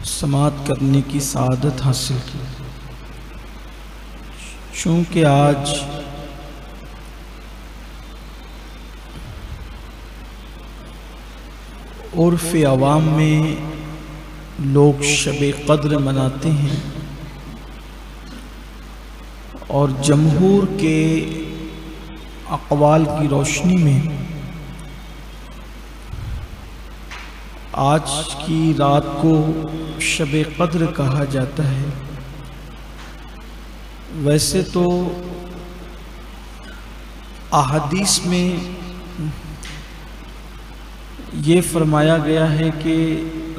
سماعت کرنے کی سعادت حاصل کی۔ چونکہ آج عرف عوام میں لوگ شب قدر مناتے ہیں اور جمہور کے اقوال کی روشنی میں آج کی رات کو شب قدر کہا جاتا ہے۔ ویسے تو احادیث میں یہ فرمایا گیا ہے کہ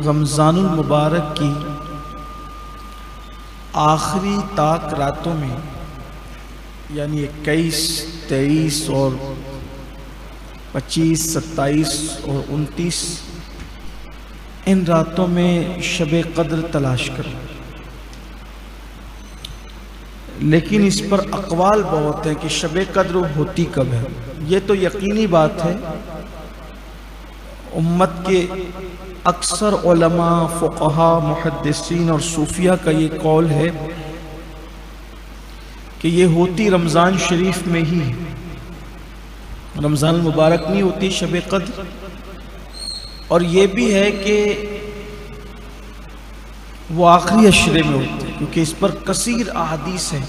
رمضان المبارک کی آخری طاق راتوں میں یعنی 21، 23 اور 25، 27 اور 29 ان راتوں میں شب قدر تلاش کرو، لیکن اس پر اقوال بہت ہیں کہ شب قدر ہوتی کب ہے۔ یہ تو یقینی بات ہے، امت کے اکثر علماء، فقہاء، محدثین اور صوفیہ کا یہ قول ہے کہ یہ ہوتی رمضان شریف میں ہی، رمضان المبارک نہیں ہوتی شب قدر۔ اور یہ بھی ہے کہ وہ آخری عشرے میں ہوتے ہیں، کیونکہ اس پر کثیر احادیث ہیں۔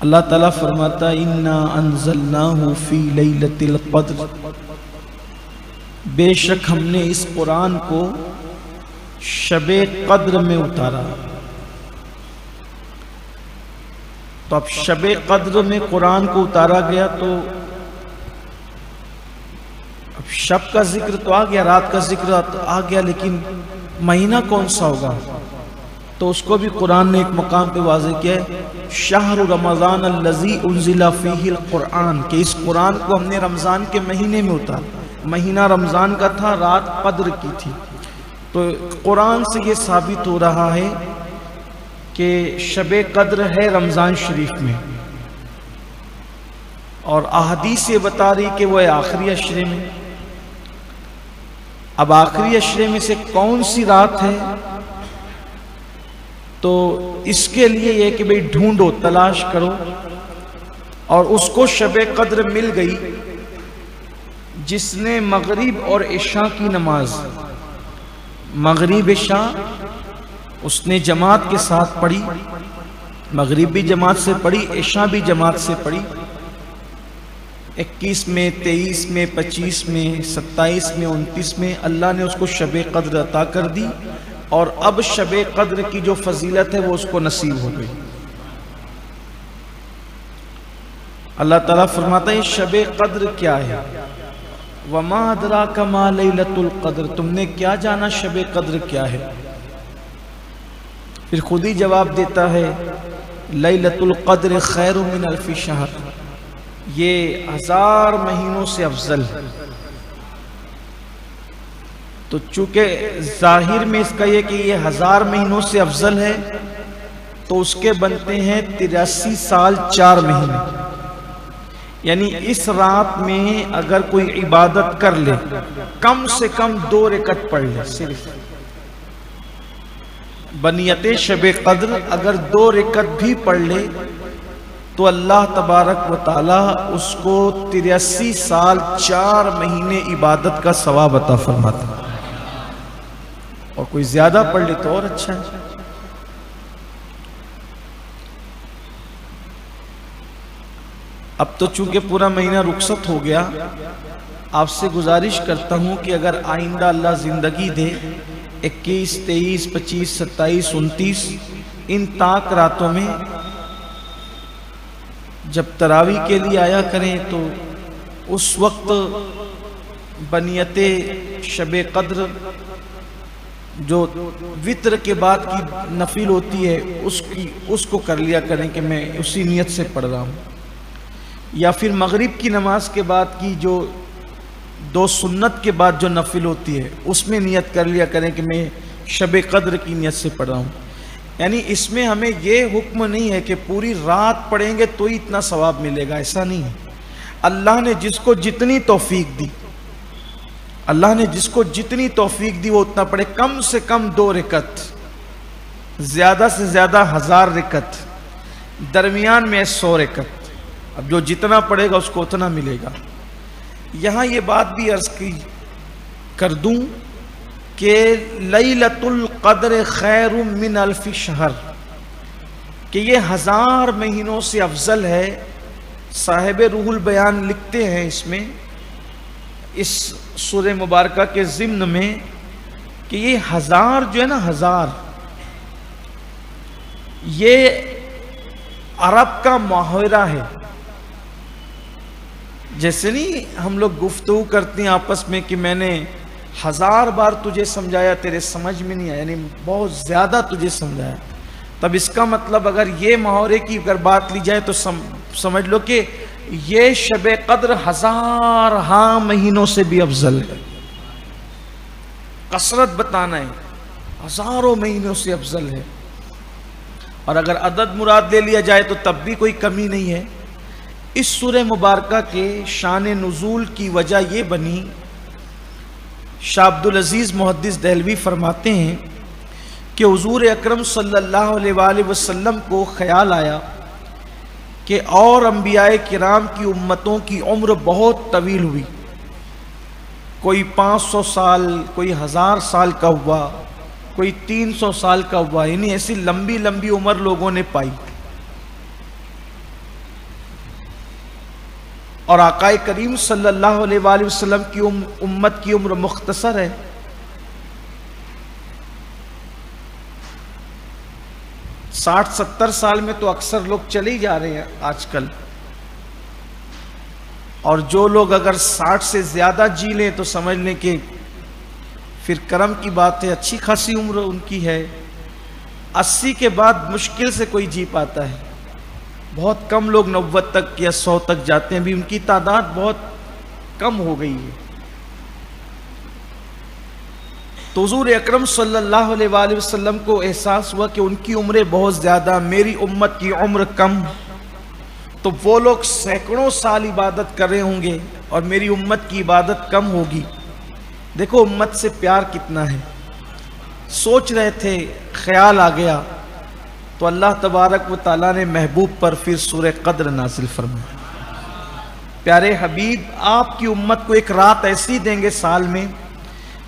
اللہ تعالیٰ فرماتا ہے اِنَّا أَنزَلْنَاهُ فِي لَيْلَةِ الْقَدْرِ، بے شک ہم نے اس قرآن کو شب قدر میں اتارا۔ تو اب شب قدر میں قرآن کو اتارا گیا تو اب شب کا ذکر تو آ گیا، رات کا ذکر آ گیا، لیکن مہینہ کون سا ہوگا؟ تو اس کو بھی قرآن نے ایک مقام پہ واضح کیا ہے، شہر رمضان الذی انزل فیہ القرآن، کہ اس قرآن کو ہم نے رمضان کے مہینے میں اتارا۔ مہینہ رمضان کا تھا، رات قدر کی تھی۔ تو قرآن سے یہ ثابت ہو رہا ہے کہ شب قدر ہے رمضان شریف میں، اور احادیث یہ بتا رہی کہ وہ ہے آخری عشرے میں۔ اب آخری عشرے میں سے کون سی رات ہے؟ تو اس کے لیے یہ کہ بھئی ڈھونڈو، تلاش کرو، اور اس کو شب قدر مل گئی جس نے مغرب اور عشاء کی نماز، مغرب عشاء اس نے جماعت کے ساتھ پڑھی، مغرب بھی جماعت سے پڑھی، عشاء بھی جماعت سے پڑھی، 21 میں، 23 میں، 25 میں، 27 میں، 29 میں اللہ نے اس کو شب قدر عطا کر دی، اور اب شب قدر کی جو فضیلت ہے وہ اس کو نصیب ہو گئی۔ اللہ تعالیٰ فرماتا ہے شب قدر کیا ہے؟ وَمَا أَدْرَاكَ مَا لَيْلَةُ الْقَدْرِ، تم نے کیا جانا شب قدر کیا ہے؟ پھر خود ہی جواب دیتا ہے لیلۃ القدر خیر من الف شہر، یہ 1000 مہینوں سے افضل ہے۔ تو چونکہ ظاہر میں اس کا یہ کہ یہ 1000 مہینوں سے افضل ہے، تو اس کے بنتے ہیں 83 سال 4 مہینے۔ یعنی اس رات میں اگر کوئی عبادت کر لے، کم سے کم 2 رکعت پڑھ لے، صرف بنیت شب قدر اگر 2 رکعت بھی پڑھ لے تو اللہ تبارک و تعالی اس کو 83 سال 4 مہینے عبادت کا ثواب عطا فرماتا ہے، اور کوئی زیادہ پڑھ لے تو اور اچھا ہے۔ اب تو چونکہ پورا مہینہ رخصت ہو گیا، آپ سے گزارش کرتا ہوں کہ اگر آئندہ اللہ زندگی دے، 21، 23، 25، 27، 29 ان طاق راتوں میں جب تراویح کے لیے آیا کریں تو اس وقت بنیت شب قدر جو وتر کے بعد کی نفل ہوتی ہے اس کو کر لیا کریں کہ میں اسی نیت سے پڑھ رہا ہوں، یا پھر مغرب کی نماز کے بعد کی جو 2 سنت کے بعد جو نفل ہوتی ہے اس میں نیت کر لیا کریں کہ میں شب قدر کی نیت سے پڑھ رہا ہوں۔ یعنی اس میں ہمیں یہ حکم نہیں ہے کہ پوری رات پڑھیں گے تو ہی اتنا ثواب ملے گا، ایسا نہیں ہے۔ اللہ نے جس کو جتنی توفیق دی، اللہ نے جس کو جتنی توفیق دی وہ اتنا پڑھے، کم سے کم 2 رکعت، زیادہ سے زیادہ 1000 رکعت، درمیان میں 100 رکعت۔ اب جو جتنا پڑھے گا اس کو اتنا ملے گا۔ یہاں یہ بات بھی عرض کی کر دوں کہ لیلۃ القدر خیر من الف شہر، کہ یہ 1000 مہینوں سے افضل ہے۔ صاحب روح البیان لکھتے ہیں اس میں، اس سورہ مبارکہ کے ضمن میں، کہ یہ 1000 جو ہے نا، 1000 یہ عرب کا محاورہ ہے۔ جیسے نہیں ہم لوگ گفتگو کرتے ہیں آپس میں کہ میں نے 1000 بار تجھے سمجھایا تیرے سمجھ میں نہیں آیا، یعنی بہت زیادہ تجھے سمجھایا، تب اس کا مطلب اگر یہ محاورے کی اگر بات لی جائے تو سمجھ لو کہ یہ شب قدر 1000 مہینوں سے بھی افضل ہے۔ کثرت بتانا ہے، ہزاروں مہینوں سے افضل ہے۔ اور اگر عدد مراد لے لیا جائے تو تب بھی کوئی کمی نہیں ہے۔ اس سورہ مبارکہ کے شان نزول کی وجہ یہ بنی، شاہ عبدالعزیز محدث دہلوی فرماتے ہیں کہ حضور اکرم صلی اللہ علیہ وآلہ وسلم کو خیال آیا کہ اور انبیاء کرام کی امتوں کی عمر بہت طویل ہوئی، کوئی 500 سال، کوئی 1000 سال کا ہوا، کوئی 300 سال کا ہوا، یعنی ایسی لمبی لمبی عمر لوگوں نے پائی۔ اور آقا کریم صلی اللہ علیہ وآلہ وسلم کی امت کی عمر مختصر ہے۔ 60-70 سال میں تو اکثر لوگ چلے ہی جا رہے ہیں آج کل، اور جو لوگ اگر 60 سے زیادہ جی لیں تو سمجھ لیں کہ پھر کرم کی بات ہے، اچھی خاصی عمر ان کی ہے۔ 80 کے بعد مشکل سے کوئی جی پاتا ہے، بہت کم لوگ 90 تک یا 100 تک جاتے ہیں، بھی ان کی تعداد بہت کم ہو گئی ہے۔ تو حضور اکرم صلی اللہ علیہ وآلہ وسلم کو احساس ہوا کہ ان کی عمریں بہت زیادہ، میری امت کی عمر کم، تو وہ لوگ سینکڑوں سال عبادت کر رہے ہوں گے اور میری امت کی عبادت کم ہوگی۔ دیکھو امت سے پیار کتنا ہے۔ سوچ رہے تھے، خیال آ گیا، تو اللہ تبارک و تعالیٰ نے محبوب پر پھر سورہ قدر نازل فرمایا۔ پیارے حبیب، آپ کی امت کو ایک رات ایسی دیں گے سال میں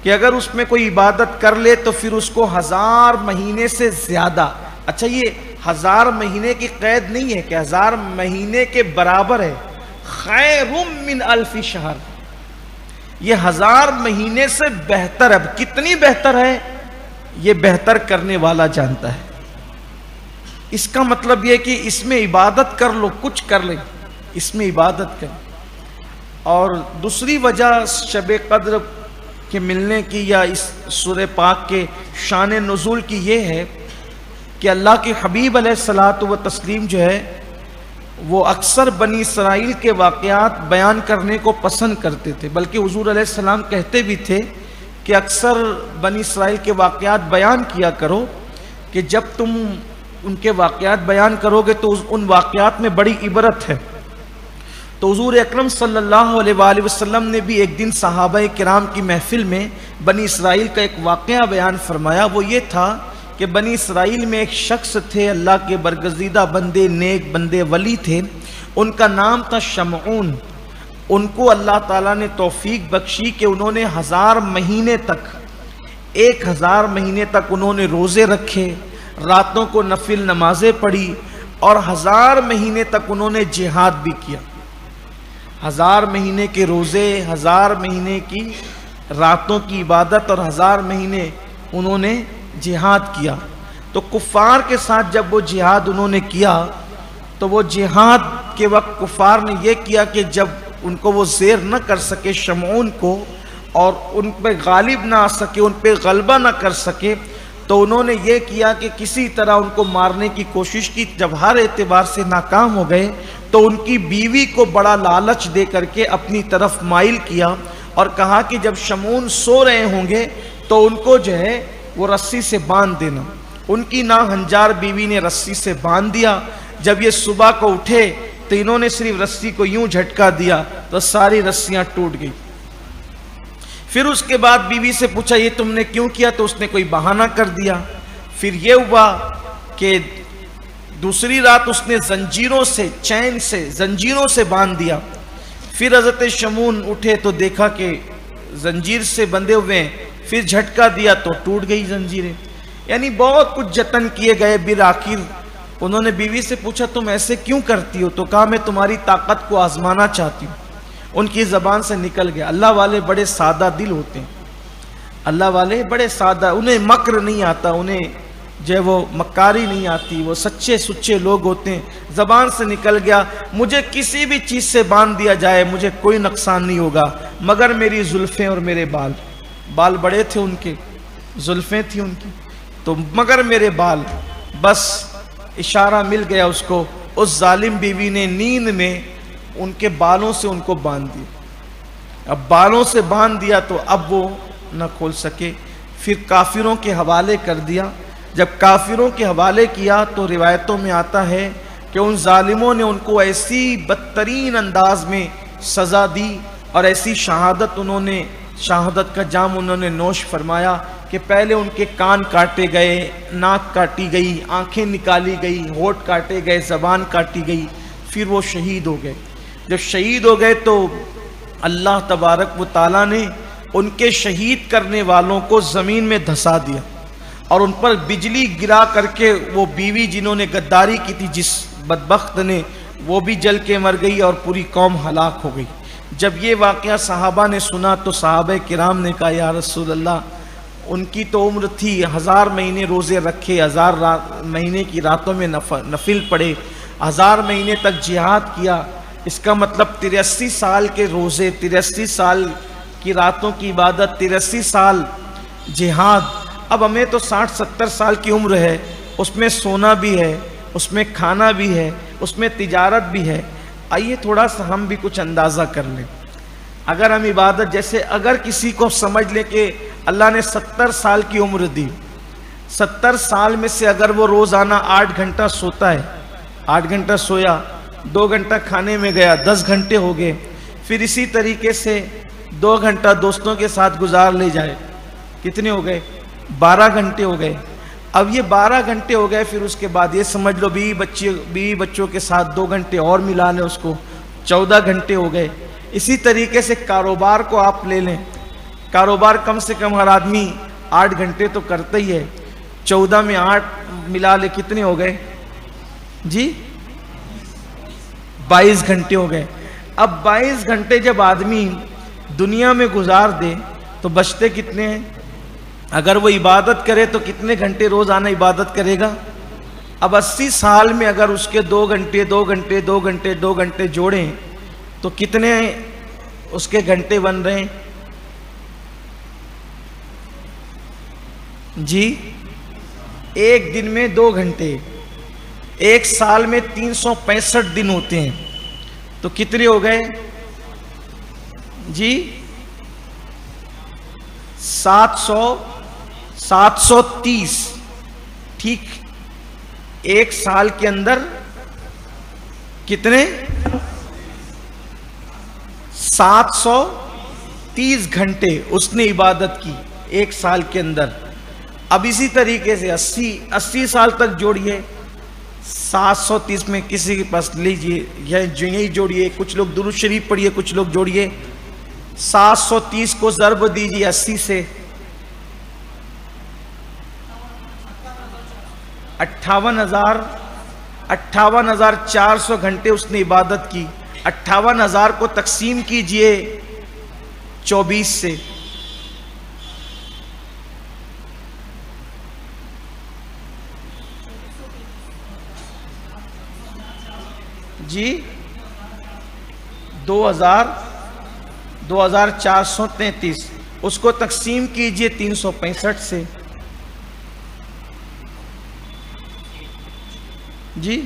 کہ اگر اس میں کوئی عبادت کر لے تو پھر اس کو 1000 مہینے سے زیادہ، اچھا یہ 1000 مہینے کی قید نہیں ہے کہ 1000 مہینے کے برابر ہے، خیر من الف شہر، یہ 1000 مہینے سے بہتر ہے۔ اب کتنی بہتر ہے یہ بہتر کرنے والا جانتا ہے۔ اس کا مطلب یہ کہ اس میں عبادت کر لو، کچھ کر لیں، اس میں عبادت کریں۔ اور دوسری وجہ شب قدر کے ملنے کی یا اس سورہ پاک کے شان نزول کی یہ ہے کہ اللہ کے حبیب علیہ الصلوۃ والتسلیم جو ہے وہ اکثر بنی اسرائیل کے واقعات بیان کرنے کو پسند کرتے تھے، بلکہ حضور علیہ السلام کہتے بھی تھے کہ اکثر بنی اسرائیل کے واقعات بیان کیا کرو، کہ جب تم ان کے واقعات بیان کرو گے تو ان واقعات میں بڑی عبرت ہے۔ تو حضور اکرم صلی اللہ علیہ وآلہ وسلم نے بھی ایک دن صحابہ کرام کی محفل میں بنی اسرائیل کا ایک واقعہ بیان فرمایا۔ وہ یہ تھا کہ بنی اسرائیل میں ایک شخص تھے، اللہ کے برگزیدہ بندے، نیک بندے، ولی تھے، ان کا نام تھا شمعون۔ ان کو اللہ تعالیٰ نے توفیق بخشی کہ انہوں نے 1000 مہینے تک، 1000 مہینے تک انہوں نے روزے رکھے، راتوں کو نفل نمازیں پڑھی، اور 1000 مہینے تک انہوں نے جہاد بھی کیا۔ 1000 مہینے کے روزے، 1000 مہینے کی راتوں کی عبادت، اور 1000 مہینے انہوں نے جہاد کیا۔ تو کفار کے ساتھ جب وہ جہاد انہوں نے کیا تو وہ جہاد کے وقت کفار نے یہ کیا کہ جب ان کو وہ زیر نہ کر سکے شمعون کو، اور ان پہ غالب نہ آ سکے، ان پہ غلبہ نہ کر سکے، تو انہوں نے یہ کیا کہ کسی طرح ان کو مارنے کی کوشش کی۔ جب ہر اعتبار سے ناکام ہو گئے تو ان کی بیوی کو بڑا لالچ دے کر کے اپنی طرف مائل کیا، اور کہا کہ جب شمعون سو رہے ہوں گے تو ان کو جو ہے وہ رسی سے باندھ دینا۔ ان کی ناہنجار بیوی نے رسی سے باندھ دیا۔ جب یہ صبح کو اٹھے تو انہوں نے صرف رسی کو یوں جھٹکا دیا تو ساری رسیاں ٹوٹ گئی۔ پھر اس کے بعد بیوی سے پوچھا یہ تم نے کیوں کیا، تو اس نے کوئی بہانہ کر دیا۔ پھر یہ ہوا کہ دوسری رات اس نے زنجیروں سے، چین سے، زنجیروں سے باندھ دیا۔ پھر حضرت شمعون اٹھے تو دیکھا کہ زنجیر سے بندھے ہوئے ہیں، پھر جھٹکا دیا تو ٹوٹ گئی زنجیریں۔ یعنی بہت کچھ جتن کیے گئے، بالآخر انہوں نے بیوی سے پوچھا تم ایسے کیوں کرتی ہو، تو کہا میں تمہاری طاقت کو آزمانا چاہتی ہوں۔ ان کی زبان سے نکل گیا۔ اللہ والے بڑے سادہ دل ہوتے ہیں، اللہ والے بڑے سادہ، انہیں مکر نہیں آتا، انہیں جو ہے وہ مکاری نہیں آتی، وہ سچے سچے لوگ ہوتے ہیں۔ زبان سے نکل گیا مجھے کسی بھی چیز سے باندھ دیا جائے مجھے کوئی نقصان نہیں ہوگا مگر میری زلفیں اور میرے بال، بال بڑے تھے ان کے، زلفیں تھیں ان کی، تو مگر میرے بال، بس اشارہ مل گیا اس کو۔ اس ظالم بیوی نے نیند میں ان کے بالوں سے ان کو باندھ دیا۔ اب بالوں سے باندھ دیا تو اب وہ نہ کھول سکے۔ پھر کافروں کے حوالے کر دیا۔ جب کافروں کے حوالے کیا تو روایتوں میں آتا ہے کہ ان ظالموں نے ان کو ایسی بدترین انداز میں سزا دی اور ایسی شہادت انہوں نے، شہادت کا جام انہوں نے نوش فرمایا کہ پہلے ان کے کان کاٹے گئے، ناک کاٹی گئی، آنکھیں نکالی گئی، ہونٹ کاٹے گئے، زبان کاٹی گئی، پھر وہ شہید ہو گئے۔ جب شہید ہو گئے تو اللہ تبارک و تعالیٰ نے ان کے شہید کرنے والوں کو زمین میں دھسا دیا اور ان پر بجلی گرا کر کے وہ بیوی جنہوں نے غداری کی تھی جس بدبخت نے، وہ بھی جل کے مر گئی اور پوری قوم ہلاک ہو گئی۔ جب یہ واقعہ صحابہ نے سنا تو صحابہ کرام نے کہا یا رسول اللہ، ان کی تو عمر تھی، 1000 مہینے روزے رکھے، 1000 مہینے کی راتوں میں نفل پڑے، 1000 مہینے تک جہاد کیا، اس کا مطلب 83 سال کے روزے، 83 سال کی راتوں کی عبادت، 83 سال جہاد۔ اب ہمیں تو 60-70 سال کی عمر ہے، اس میں سونا بھی ہے، اس میں کھانا بھی ہے، اس میں تجارت بھی ہے۔ آئیے تھوڑا سا ہم بھی کچھ اندازہ کر لیں۔ اگر ہم عبادت، جیسے اگر کسی کو سمجھ لیں کہ اللہ نے 70 سال کی عمر دی، 70 سال میں سے اگر وہ روزانہ 8 گھنٹہ سوتا ہے، 8 گھنٹہ سویا، 2 گھنٹہ کھانے میں گیا، 10 گھنٹے ہو گئے، پھر اسی طریقے سے 2 گھنٹہ دوستوں کے ساتھ گزار لے جائے، کتنے ہو گئے؟ 12 گھنٹے ہو گئے۔ اب یہ 12 گھنٹے ہو گئے، پھر اس کے بعد یہ سمجھ لو بیوی بچوں کے ساتھ 2 گھنٹے اور ملا لیں اس کو، 14 گھنٹے ہو گئے۔ اسی طریقے سے کاروبار کو آپ لے لیں، کاروبار کم سے کم ہر آدمی 8 گھنٹے تو کرتا ہی ہے، 14 میں 8 ملا لے کتنے ہو گئے جی؟ 22 گھنٹے ہو گئے۔ اب 22 گھنٹے جب آدمی دنیا میں گزار دے تو بچتے کتنے ہیں؟ اگر وہ عبادت کرے تو کتنے گھنٹے روزانہ عبادت کرے گا؟ اب 80 سال میں اگر اس کے 2 گھنٹے 2 گھنٹے 2 گھنٹے 2 گھنٹے جوڑیں تو کتنے اس کے گھنٹے بن رہے ہیں جی؟ ایک دن میں 2 گھنٹے، ایک سال میں 365 دن ہوتے ہیں، تو کتنے ہو گئے جی؟ 730۔ ٹھیک، ایک سال کے اندر کتنے؟ 730 گھنٹے اس نے عبادت کی ایک سال کے اندر۔ اب اسی طریقے سے 80 سال تک جوڑیے، 730 میں کسی کے پاس لیجئے، یہی جوڑیے، کچھ لوگ درود شریف پڑھیے، کچھ لوگ جوڑیے، 730 کو ضرب دیجئے 80 سے، 58,400 گھنٹے اس نے عبادت کی۔ 58,000 کو تقسیم کیجئے 24 سے، جی 2433، اس کو تقسیم کیجئے 365 سے، جی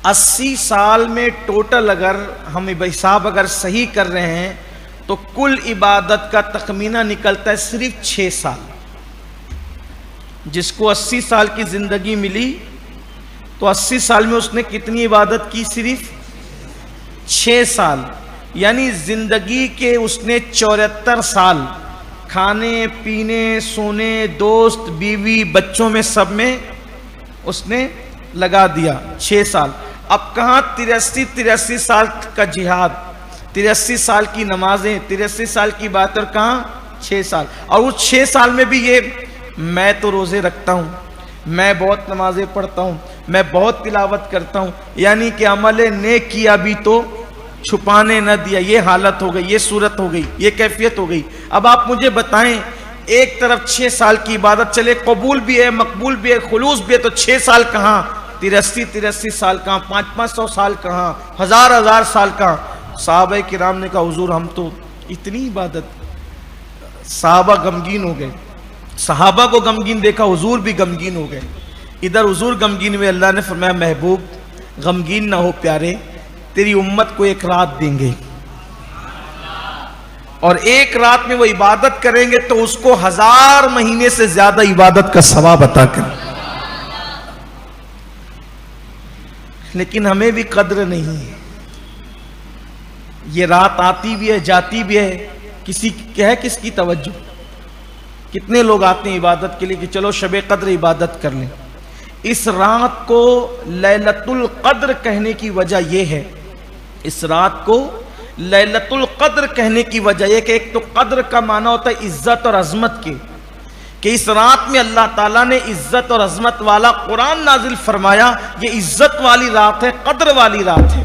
80 سال میں ٹوٹل اگر ہم حساب اگر صحیح کر رہے ہیں تو کل عبادت کا تخمینہ نکلتا ہے صرف 6 سال۔ جس کو 80 سال کی زندگی ملی تو 80 سال میں اس نے کتنی عبادت کی؟ صرف 6 سال۔ یعنی زندگی کے اس نے 74 سال کھانے پینے سونے دوست بیوی بچوں میں سب میں اس نے لگا دیا 6 سال. اب کہاں 83 سال کا جہاد، 83 سال کی نمازیں، 83 سال کی بات، اور کہاں 6 سال. اور اس 6 سال میں بھی یہ میں تو روزے رکھتا ہوں، میں بہت نمازیں پڑھتا ہوں، میں بہت تلاوت کرتا ہوں، یعنی کہ عمل نیک کیا بھی تو چھپانے نہ دیا. یہ حالت ہو گئی، یہ صورت ہو گئی، یہ کیفیت ہو گئی. اب آپ مجھے بتائیں، ایک طرف 6 سال کی عبادت چلے، قبول بھی ہے مقبول بھی ہے خلوص بھی ہے، تو 6 سال کہاں، 83 سال کہاں، 500 سال کہاں، 1000 سال کہاں. صحابہ کرام نے کہا حضور ہم تو اتنی عبادت. صحابہ غمگین ہو گئے، صحابہ کو غمگین دیکھا، حضور بھی غمگین ہو گئے. ادھر حضور غمگین ہوئے، اللہ نے فرمایا محبوب غمگین نہ ہو پیارے، تیری امت کو ایک رات دیں گے، اور ایک رات میں وہ عبادت کریں گے تو اس کو 1000 مہینے سے زیادہ عبادت کا ثواب عطا کریں. لیکن ہمیں بھی قدر نہیں ہے. یہ رات آتی بھی ہے جاتی بھی ہے، کسی کس کی توجہ. کتنے لوگ آتے ہیں عبادت کے لیے کہ چلو شب قدر عبادت کر لیں. اس رات کو لیلۃ القدر کہنے کی وجہ یہ ہے، اس رات کو لیلۃ القدر کہنے کی وجہ یہ کہ ایک تو قدر کا معنی ہوتا ہے عزت اور عظمت کے، کہ اس رات میں اللہ تعالیٰ نے عزت اور عظمت والا قرآن نازل فرمایا. یہ عزت والی رات ہے، قدر والی رات ہے.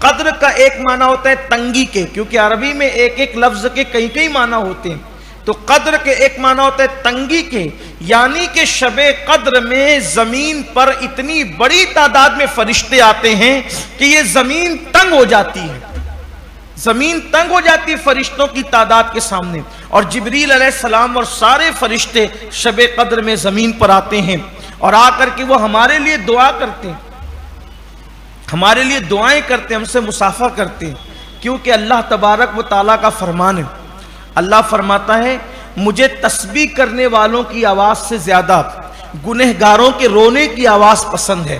قدر کا ایک معنی ہوتا ہے تنگی کے، کیونکہ عربی میں ایک لفظ کے کئی معنی ہوتے ہیں. تو قدر کے ایک معنی ہوتا ہے تنگی کے، یعنی کہ شب قدر میں زمین پر اتنی بڑی تعداد میں فرشتے آتے ہیں کہ یہ زمین تنگ ہو جاتی ہے. زمین تنگ ہو جاتی ہے فرشتوں کی تعداد کے سامنے. اور جبریل علیہ السلام اور سارے فرشتے شب قدر میں زمین پر آتے ہیں، اور آ کر کے وہ ہمارے لیے دعا کرتے ہیں، ہمارے لیے دعائیں کرتے ہیں، ہم سے مصافحہ کرتے ہیں، کیونکہ اللہ تبارک و تعالیٰ کا فرمان ہے. اللہ فرماتا ہے مجھے تسبیح کرنے والوں کی آواز سے زیادہ گنہگاروں کے رونے کی آواز پسند ہے.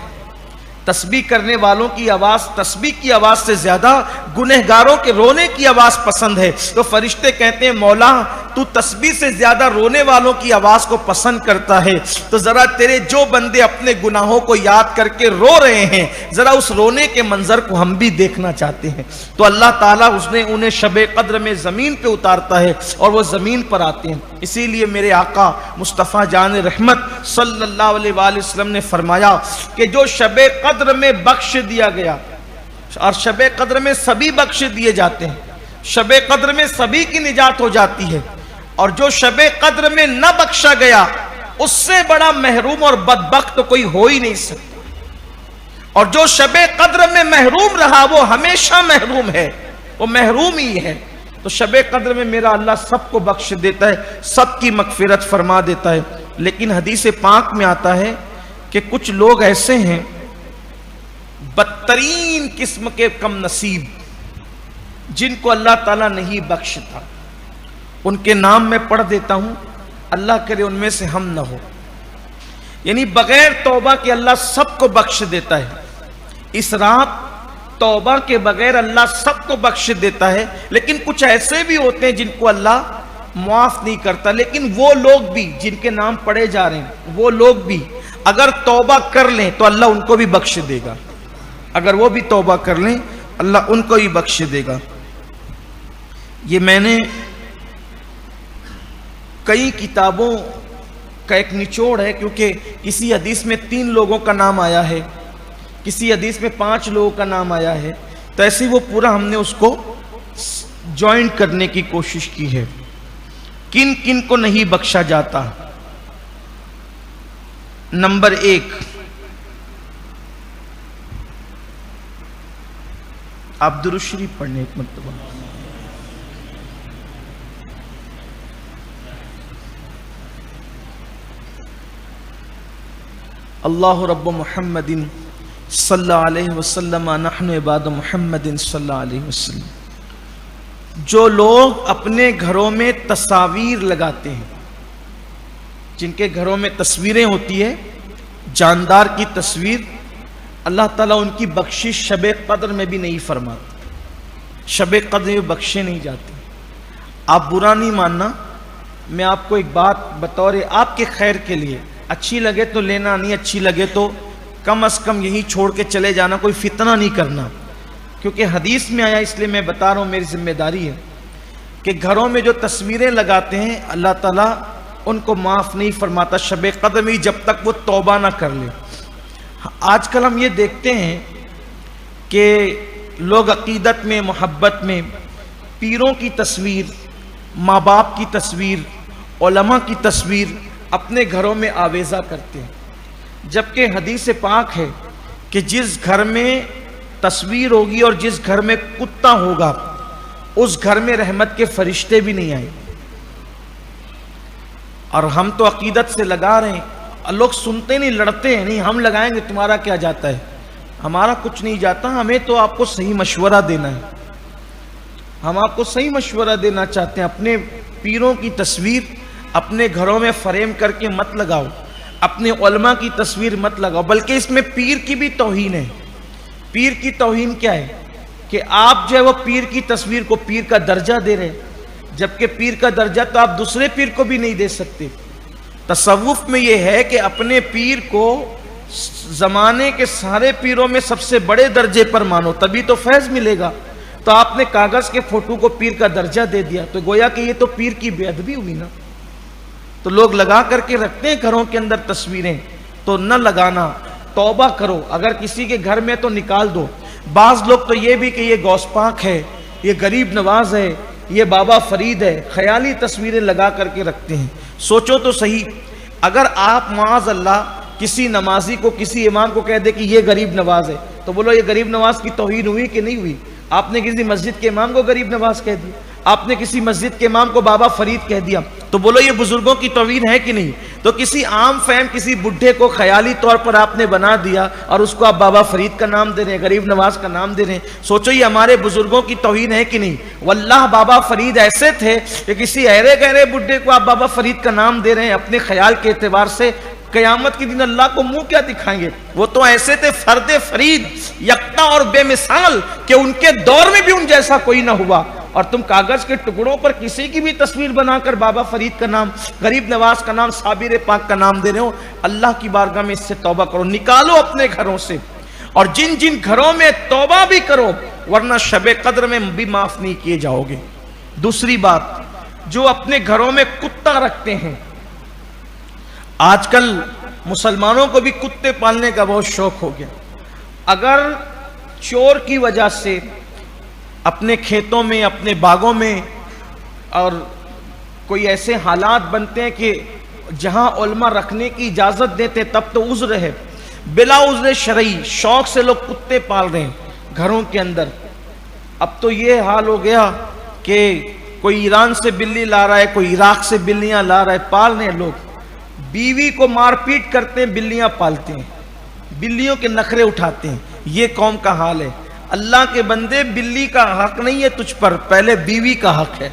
تسبیح کرنے والوں کی آواز، تسبیح کی آواز سے زیادہ گنہگاروں کے رونے کی آواز پسند ہے. تو فرشتے کہتے ہیں مولا تو تسبیح سے زیادہ رونے والوں کی آواز کو پسند کرتا ہے، تو ذرا تیرے جو بندے اپنے گناہوں کو یاد کر کے رو رہے ہیں، ذرا اس رونے کے منظر کو ہم بھی دیکھنا چاہتے ہیں. تو اللہ تعالیٰ انہیں شب قدر میں زمین پہ اتارتا ہے اور وہ زمین پر آتے ہیں. اسی لیے میرے آقا مصطفیٰ جان رحمت صلی اللہ علیہ وآلہ وسلم نے فرمایا کہ جو شب قدر میں بخش دیا گیا، اور شب قدر میں سبھی بخش دیے جاتے ہیں، شب قدر میں سبھی کی نجات ہو جاتی ہے، اور جو شب قدر میں نہ بخشا گیا اس سے بڑا محروم اور بدبخت تو کوئی ہو ہی نہیں سکتا. اور جو شب قدر میں محروم رہا وہ ہمیشہ محروم ہے، وہ محروم ہی ہے. تو شب قدر میں میرا اللہ سب کو بخش دیتا ہے، سب کی مغفرت فرما دیتا ہے. لیکن حدیث پاک میں آتا ہے کہ کچھ لوگ ایسے ہیں بدترین قسم کے کم نصیب، جن کو اللہ تعالیٰ نہیں بخشتا. ان کے نام میں پڑھ دیتا ہوں، اللہ کرے ان میں سے ہم نہ ہو. یعنی بغیر توبہ کے اللہ سب کو بخش دیتا ہے. اس رات توبہ کے بغیر اللہ سب کو بخش دیتا ہے، لیکن کچھ ایسے بھی ہوتے ہیں جن کو اللہ معاف نہیں کرتا. لیکن وہ لوگ بھی جن کے نام پڑھے جا رہے ہیں، وہ لوگ بھی اگر توبہ کر لیں تو اللہ ان کو بھی بخش دے گا. اگر وہ بھی توبہ کر لیں اللہ ان کو بھی بخش دے گا. یہ میں نے کئی کتابوں کا ایک نچوڑ ہے، کیونکہ کسی حدیث میں 3 لوگوں کا نام آیا ہے، کسی حدیث میں 5 لوگوں کا نام آیا ہے، تو ایسے وہ پورا ہم نے اس کو جوائنٹ کرنے کی کوشش کی ہے. کن کن کو نہیں بخشا جاتا؟ نمبر 1، آپ درود شریف پڑھنے ایک مرتبہ. اللہ رب محمد صلی اللہ علیہ وسلم نحن عباد محمد صلی اللہ علیہ وسلم. جو لوگ اپنے گھروں میں تصاویر لگاتے ہیں، جن کے گھروں میں تصویریں ہوتی ہے، جاندار کی تصویر، اللہ تعالیٰ ان کی بخشش شب قدر میں بھی نہیں فرماتا. شب قدر میں بخشے نہیں جاتے. آپ برا نہیں ماننا، میں آپ کو ایک بات بطور آپ کے خیر کے لیے، اچھی لگے تو لینا، نہیں اچھی لگے تو کم از کم یہی چھوڑ کے چلے جانا، کوئی فتنہ نہیں کرنا. کیونکہ حدیث میں آیا، اس لیے میں بتا رہا ہوں، میری ذمہ داری ہے کہ گھروں میں جو تصویریں لگاتے ہیں اللہ تعالیٰ ان کو معاف نہیں فرماتا شب قدر میں جب تک وہ توبہ نہ کر لے. آج کل ہم یہ دیکھتے ہیں کہ لوگ عقیدت میں، محبت میں پیروں کی تصویر، ماں باپ کی تصویر، علماء کی تصویر اپنے گھروں میں آویزہ کرتے ہیں، جبکہ حدیث پاک ہے کہ جس گھر میں تصویر ہوگی اور جس گھر میں کتا ہوگا اس گھر میں رحمت کے فرشتے بھی نہیں آئیں. اور ہم تو عقیدت سے لگا رہے ہیں، لوگ سنتے نہیں، لڑتے ہیں، نہیں ہم لگائیں گے، تمہارا کیا جاتا ہے؟ ہمارا کچھ نہیں جاتا، ہمیں تو آپ کو صحیح مشورہ دینا ہے. ہم آپ کو صحیح مشورہ دینا چاہتے ہیں. اپنے پیروں کی تصویر اپنے گھروں میں فریم کر کے مت لگاؤ، اپنے علماء کی تصویر مت لگاؤ، بلکہ اس میں پیر کی بھی توہین ہے. پیر کی توہین کیا ہے کہ آپ جو ہے وہ پیر کی تصویر کو پیر کا درجہ دے رہے ہیں، جبکہ پیر کا درجہ تو آپ دوسرے پیر کو بھی نہیں دے سکتے. تصوف میں یہ ہے کہ اپنے پیر کو زمانے کے سارے پیروں میں سب سے بڑے درجے پر مانو، تبھی تو فیض ملے گا. تو آپ نے کاغذ کے فوٹو کو پیر کا درجہ دے دیا، تو گویا کہ یہ تو پیر کی بے ادبی ہوئی نا. تو لوگ لگا کر کے رکھتے ہیں گھروں کے اندر تصویریں، تو نہ لگانا، توبہ کرو. اگر کسی کے گھر میں تو نکال دو. بعض لوگ تو یہ بھی کہ یہ غوث پاک ہے، یہ غریب نواز ہے، یہ بابا فرید ہے، خیالی تصویریں لگا کر کے رکھتے ہیں. سوچو تو صحیح، اگر آپ معاذ اللہ کسی نمازی کو، کسی امام کو کہہ دے کہ یہ غریب نواز ہے، تو بولو یہ غریب نواز کی توہین ہوئی کہ نہیں ہوئی؟ آپ نے کسی مسجد کے امام کو غریب نواز کہہ دیا، آپ نے کسی مسجد کے امام کو بابا فرید کہہ دیا، تو بولو یہ بزرگوں کی توہین ہے کہ نہیں؟ تو کسی عام فہم کسی بڈھے کو خیالی طور پر آپ نے بنا دیا اور اس کو آپ بابا فرید کا نام دے رہے ہیں، غریب نواز کا نام دے رہے ہیں. سوچو یہ ہمارے بزرگوں کی توہین ہے کہ نہیں؟ واللہ بابا فرید ایسے تھے کہ کسی ایرے گہرے بڈھے کو آپ بابا فرید کا نام دے رہے ہیں اپنے خیال کے اعتبار سے، قیامت کے دن اللہ کو منہ کیا دکھائیں گے؟ وہ تو ایسے تھے فرد فرید، یکتا اور بے مثال، کہ ان کے دور میں بھی ان جیسا کوئی نہ ہوا. اور تم کاغذ کے ٹکڑوں پر کسی کی بھی تصویر بنا کر بابا فرید کا نام، غریب نواز کا نام، صابر پاک کا نام دے رہے ہو. اللہ کی بارگاہ میں اس سے توبہ کرو، نکالو اپنے گھروں سے. اور جن جن گھروں میں توبہ بھی کرو، ورنہ شب قدر میں بھی معاف نہیں کیے جاؤ گے. دوسری بات، جو اپنے گھروں میں کتا رکھتے ہیں، آج کل مسلمانوں کو بھی کتے پالنے کا بہت شوق ہو گیا. اگر چور کی وجہ سے اپنے کھیتوں میں، اپنے باغوں میں اور کوئی ایسے حالات بنتے ہیں کہ جہاں علماء رکھنے کی اجازت دیتے تب تو عذر ہے، بلا عذر شرعی شوق سے لوگ کتے پال رہے ہیں گھروں کے اندر. اب تو یہ حال ہو گیا کہ کوئی ایران سے بلی لا رہا ہے، کوئی عراق سے بلیاں لا رہا ہے، پال رہے ہیں لوگ. بیوی کو مار پیٹ کرتے ہیں، بلیاں پالتے ہیں، بلیوں کے نخرے اٹھاتے ہیں. یہ قوم کا حال ہے. اللہ کے بندے، بلی کا حق نہیں ہے تجھ پر، پہلے بیوی کا حق ہے.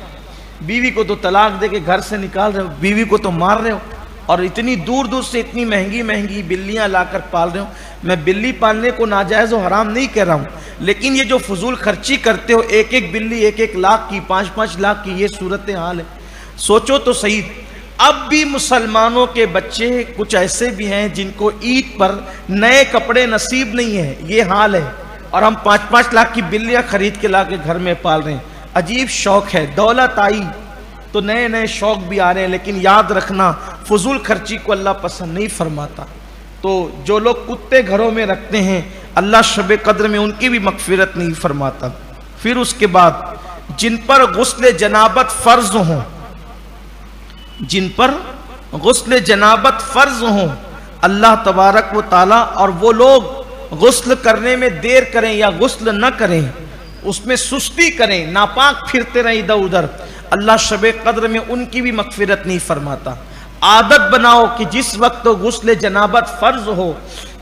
بیوی کو تو طلاق دے کے گھر سے نکال رہے ہو، بیوی کو تو مار رہے ہو، اور اتنی دور دور سے اتنی مہنگی مہنگی بلیاں لا کر پال رہے ہو. میں بلی پالنے کو ناجائز و حرام نہیں کہہ رہا ہوں، لیکن یہ جو فضول خرچی کرتے ہو، ایک ایک بلی 1-1 لاکھ کی، 5-5 لاکھ کی، یہ صورتحال ہے. سوچو تو صحیح. اب بھی مسلمانوں کے بچے کچھ ایسے بھی ہیں جن کو عید پر نئے کپڑے نصیب نہیں ہیں، یہ حال ہے، اور ہم 5-5 لاکھ کی بلیاں خرید کے لا کے گھر میں پال رہے ہیں. عجیب شوق ہے. دولت آئی تو نئے نئے شوق بھی آ رہے ہیں، لیکن یاد رکھنا فضول خرچی کو اللہ پسند نہیں فرماتا. تو جو لوگ کتے گھروں میں رکھتے ہیں، اللہ شب قدر میں ان کی بھی مغفرت نہیں فرماتا. پھر اس کے بعد جن پر غسل جنابت فرض ہوں، جن پر غسل جنابت فرض ہوں، اللہ تبارک و تعالی، اور وہ لوگ غسل کرنے میں دیر کریں یا غسل نہ کریں، اس میں سستی کریں، ناپاک پھرتے رہیں ادھر ادھر، اللہ شب قدر میں ان کی بھی مغفرت نہیں فرماتا. عادت بناؤ کہ جس وقت غسل جنابت فرض ہو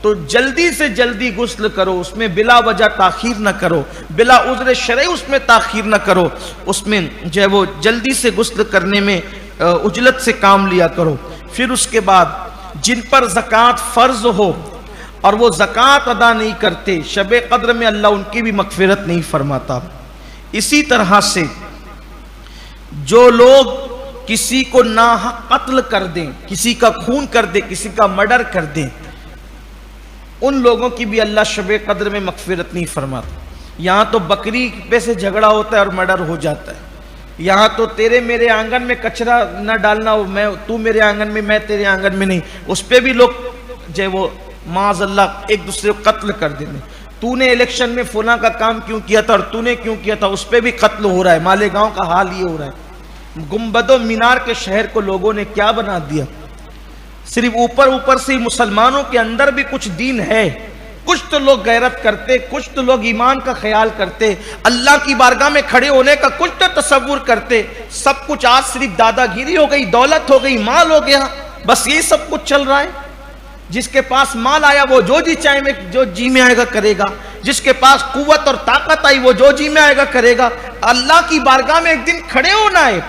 تو جلدی سے جلدی غسل کرو، اس میں بلا وجہ تاخیر نہ کرو، بلا عذر شرعی اس میں تاخیر نہ کرو، اس میں جو ہے وہ جلدی سے غسل کرنے میں عجلت سے کام لیا کرو. پھر اس کے بعد جن پر زکوٰۃ فرض ہو اور وہ زکوٰۃ ادا نہیں کرتے، شب قدر میں اللہ ان کی بھی مغفرت نہیں فرماتا. اسی طرح سے جو لوگ کسی کو ناحق قتل کر دیں، کسی کا خون کر دیں، کسی کا مرڈر کر دیں، ان لوگوں کی بھی اللہ شب قدر میں مغفرت نہیں فرماتا۔ یہاں تو بکری پہ سے جھگڑا ہوتا ہے اور مرڈر ہو جاتا ہے، یہاں تو تیرے میرے آنگن میں کچرا نہ ڈالنا، تو میرے آنگن میں میں تیرے آنگن میں نہیں، اس پہ بھی لوگ جو وہ معاذ اللہ ایک دوسرے کو قتل کر دیں۔ تو نے الیکشن میں فلاں کا کام کیوں کیا تھا اور تو نے کیوں کیا تھا، اس پہ بھی قتل ہو رہا ہے۔ مالیگاؤں کا حال یہ ہو رہا ہے، گنبد و مینار کے شہر کو لوگوں نے کیا بنا دیا۔ صرف اوپر سے مسلمانوں کے اندر بھی کچھ دین ہے، کچھ تو لوگ غیرت کرتے، کچھ تو لوگ ایمان کا خیال کرتے، اللہ کی بارگاہ میں کھڑے ہونے کا کچھ تو تصور کرتے۔ سب کچھ آج صرف دادا گیری ہو گئی، دولت ہو گئی، مال ہو گیا، بس یہ سب کچھ چل رہا ہے۔ جس کے پاس مال آیا وہ جو جی میں آئے گا کرے گا، جس کے پاس قوت اور طاقت آئی وہ جو جی میں آئے گا کرے گا۔ اللہ کی بارگاہ میں ایک دن کھڑے ہونا ہے،